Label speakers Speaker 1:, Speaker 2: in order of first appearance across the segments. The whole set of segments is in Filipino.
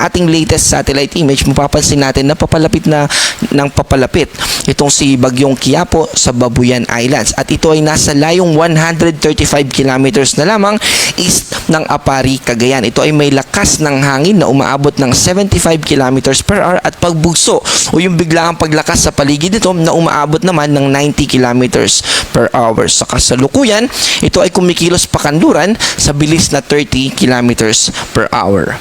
Speaker 1: ating latest satellite image, mapapansin natin na papalapit na ng papalapit itong si Bagyong Quiapo sa Babuyan Islands. At ito ay nasa layong 135 kilometers na lamang east ng Apari, Cagayan. Ito ay may lakas ng hangin na umaabot ng 75 kilometers per hour at pagbugso o yung biglaang paglakas sa paligid nito na umaabot naman ng 90 kilometers per hour. Sa kasalukuyan, ito ay kumikilos pakanluran sa bilis na 30 kilometers per hour.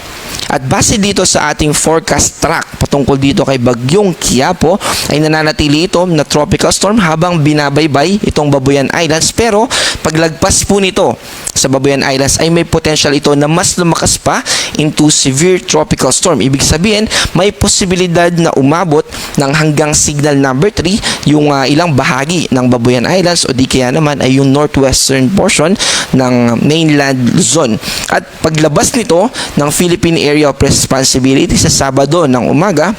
Speaker 1: At base dito sa ating forecast track patungkol dito kay Bagyong Quiapo, ay nananatili ito na tropical storm habang binabaybay itong Babuyan Islands, pero paglagpas po nito sa Babuyan Islands ay may potential ito na mas lumakas pa into severe tropical storm. Ibig sabihin, may posibilidad na umabot ng hanggang signal number 3 yung ilang bahagi ng Babuyan Islands o di kaya naman ay yung northwestern portion ng mainland Luzon. At paglabas nito ng Philippine Area of Responsibility sa Sabado ng umaga,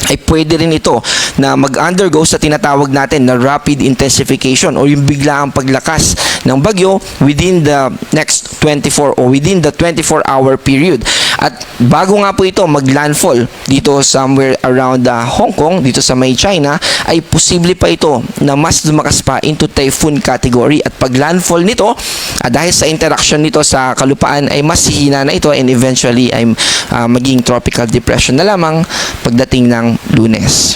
Speaker 1: ay pwede rin ito na mag-undergo sa tinatawag natin na rapid intensification o yung biglaang paglakas ng bagyo within the next 24 o within the 24-hour period. At bago nga po ito mag-landfall dito somewhere around Hong Kong, dito sa may China, ay posible pa ito na mas lumakas pa into typhoon category. At pag-landfall nito, dahil sa interaction nito sa kalupaan, ay mas hihina na ito and eventually ay maging tropical depression na lamang pagdating ng Lunes.